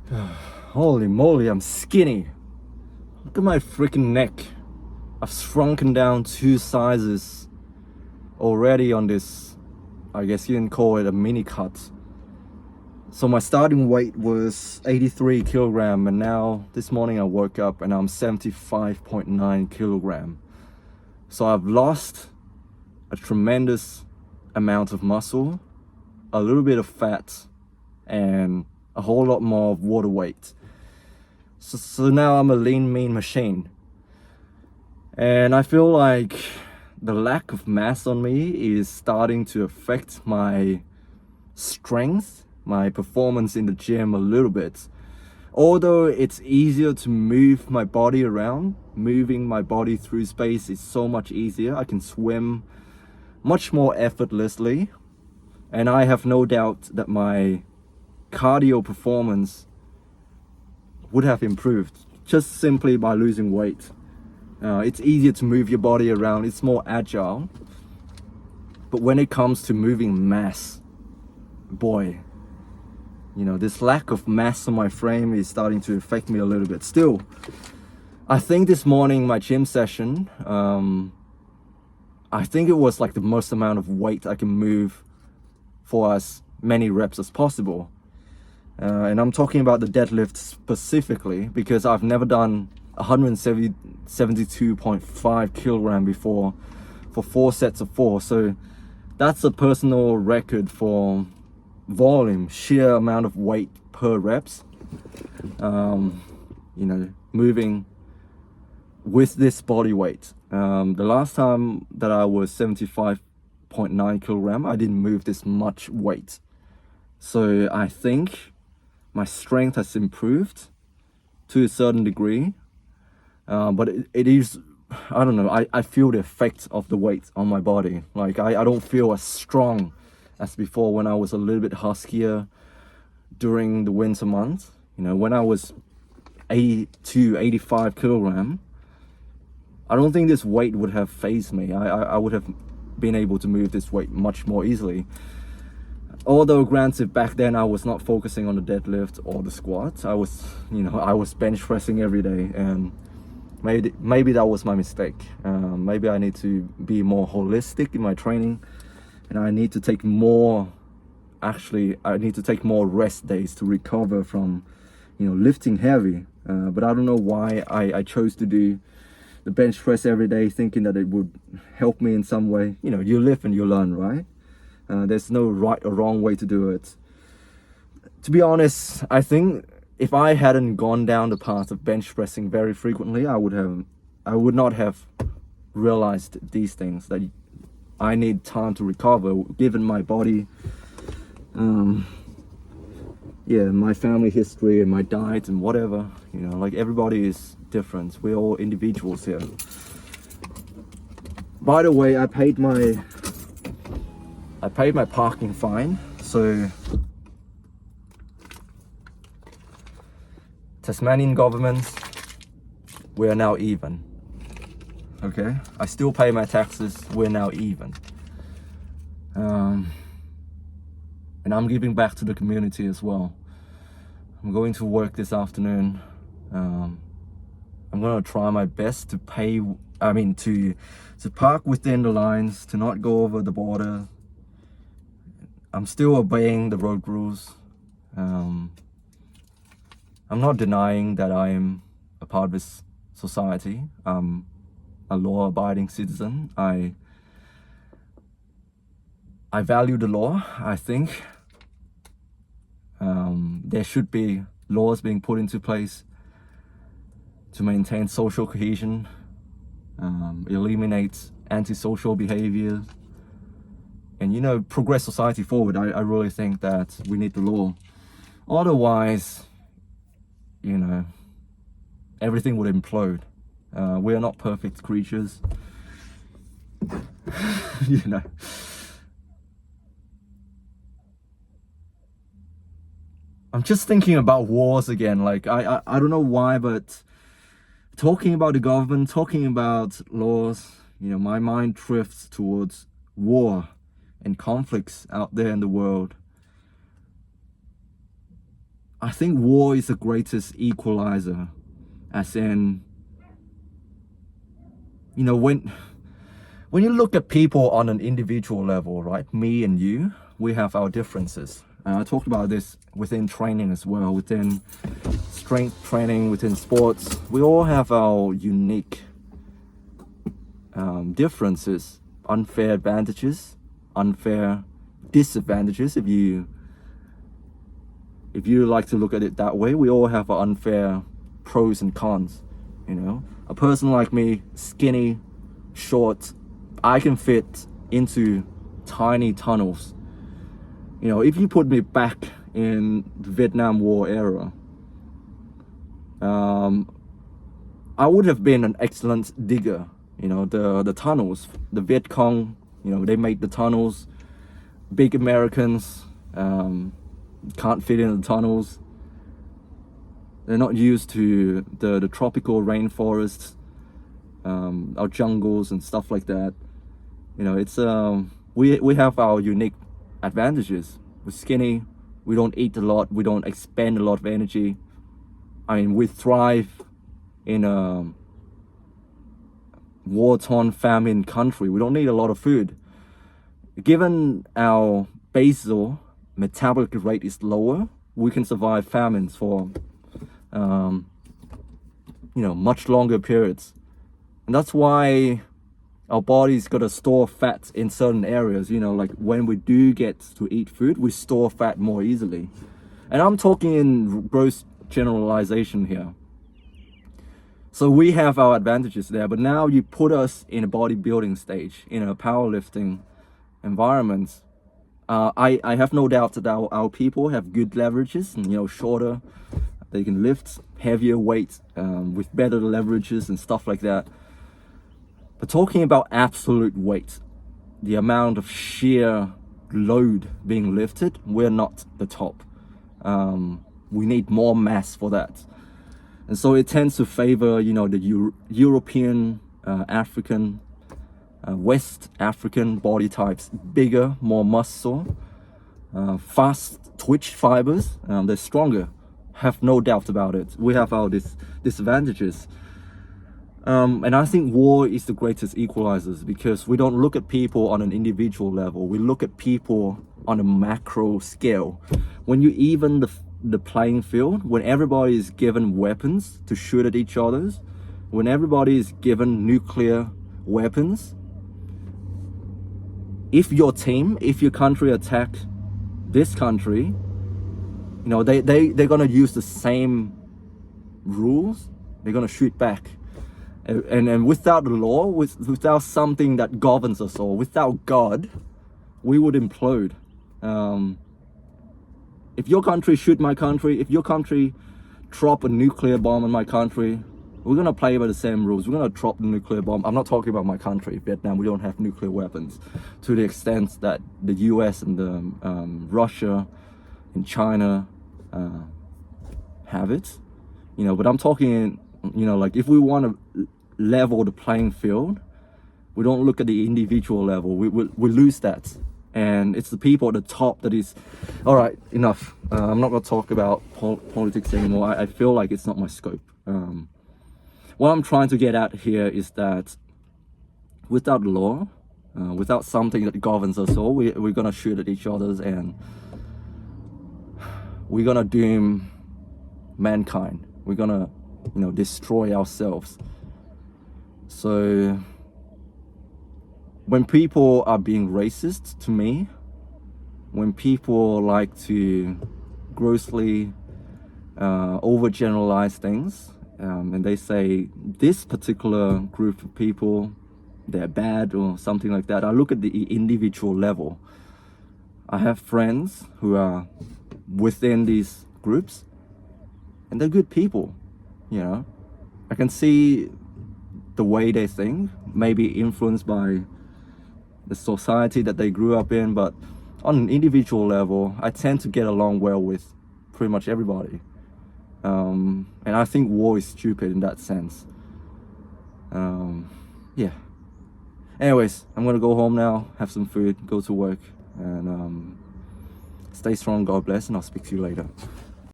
Holy moly, I'm skinny. Look at my freaking neck. I've shrunken down 2 sizes already on this, I guess you can call it a mini cut. So my starting weight was 83 kilogram, and now this morning I woke up and I'm 75.9 kilogram. So I've lost a tremendous amount of muscle, a little bit of fat, and a whole lot more of water weight. So now I'm a lean, mean machine. And I feel like the lack of mass on me is starting to affect my strength, my performance in the gym a little bit. Although it's easier to move my body around, moving my body through space is so much easier. I can swim much more effortlessly. And I have no doubt that my cardio performance would have improved just simply by losing weight. It's easier to move your body around, it's more agile. But when it comes to moving mass, boy, this lack of mass on my frame is starting to affect me a little bit. Still, I think this morning, my gym session, I think it was like the most amount of weight I can move for as many reps as possible. And I'm talking about the deadlift specifically because I've never done 172.5 kilogram before for 4 sets of 4. So that's a personal record for volume, sheer amount of weight per reps. Moving with this body weight. The last time that I was 75.9 kilogram, I didn't move this much weight. So I think my strength has improved to a certain degree, but it is, I don't know, I feel the effect of the weight on my body. Like I don't feel as strong as before when I was a little bit huskier during the winter months. When I was 82, 85 kilogram, I don't think this weight would have fazed me. I would have been able to move this weight much more easily. Although granted, back then I was not focusing on the deadlift or the squat. I was bench pressing every day, and maybe that was my mistake. Maybe I need to be more holistic in my training, and I need to take more rest days to recover from, lifting heavy. But I don't know why I chose to do the bench press every day, thinking that it would help me in some way. You live and you learn, right? There's no right or wrong way to do it. To be honest, I think if I hadn't gone down the path of bench pressing very frequently, I would not have realized these things, that I need time to recover given my body, my family history and my diet and whatever. Like everybody is different. We're all individuals here. By the way, I paid my parking fine, so Tasmanian government, we are now even. Okay, I still pay my taxes, we're now even. And I'm giving back to the community as well. I'm going to work this afternoon. I'm gonna try my best to park within the lines, to not go over the border. I'm still obeying the road rules. I'm not denying that I'm a part of this society. I'm a law-abiding citizen. I value the law. I think there should be laws being put into place to maintain social cohesion, eliminate antisocial behavior, and progress society forward. I really think that we need the law. Otherwise, everything would implode. We are not perfect creatures. I'm just thinking about wars again. Like I don't know why, but talking about the government, talking about laws, my mind drifts towards war and conflicts out there in the world. I think war is the greatest equalizer, as in, you know, when you look at people on an individual level, right? Me and you, we have our differences. I talked about this within training as well, within strength training, within sports. We all have our unique differences, unfair advantages, unfair disadvantages. If you like to look at it that way, we all have our unfair pros and cons. You know, a person like me, skinny, short, I can fit into tiny tunnels. You know, if you put me back in the Vietnam War era, I would have been an excellent digger. You know, the tunnels, the Viet Cong, you know, they made the tunnels. Big Americans can't fit in the tunnels. They're not used to the tropical rainforests, our jungles and stuff like that. You know, it's we have our unique advantages. We're skinny, we don't eat a lot, we don't expend a lot of energy. I mean, we thrive in a war-torn, famine country. We don't need a lot of food. Given our basal metabolic rate is lower, we can survive famines for you know, much longer periods. And that's why our body's got to store fat in certain areas. You know, like when we do get to eat food, we store fat more easily. And I'm talking in gross generalization here. So we have our advantages there, but now you put us in a bodybuilding stage, in a powerlifting environment. I have no doubt that our people have good leverages, and, you know, shorter, they can lift heavier weight with better leverages and stuff like that. But talking about absolute weight, the amount of sheer load being lifted, we're not the top. We need more mass for that. And so it tends to favor, you know, the European, African, West African body types, bigger, more muscle, fast twitch fibers. They're stronger, have no doubt about it. We have our disadvantages. And I think war is the greatest equalizers, because we don't look at people on an individual level. We look at people on a macro scale. When you even the playing field, when everybody is given weapons to shoot at each other, when everybody is given nuclear weapons, if your team, if your country attack this country, you know, they're gonna use the same rules. They're gonna shoot back. And without the law, without something that governs us all, without God, we would implode. If your country shoot my country, if your country drop a nuclear bomb on my country, we're gonna play by the same rules. We're gonna drop the nuclear bomb. I'm not talking about my country, Vietnam. We don't have nuclear weapons to the extent that the US and the Russia and China have it. You know, but I'm talking, you know, like if we want to level the playing field, we don't look at the individual level. We lose that. And it's the people at the top that is, all right, enough. I'm not going to talk about politics anymore. I feel like it's not my scope. What I'm trying to get at here is that without law, without something that governs us all, we're going to shoot at each other, and we're going to doom mankind. We're going to, you know, destroy ourselves. So when people are being racist to me, when people like to grossly overgeneralize things, and they say this particular group of people, they're bad or something like that, I look at the individual level. I have friends who are within these groups, and they're good people, you know. I can see the way they think, maybe influenced by the society that they grew up in, but on an individual level, I tend to get along well with pretty much everybody. And I think war is stupid in that sense. Yeah. Anyways, I'm gonna go home now, have some food, go to work, and stay strong, God bless, and I'll speak to you later.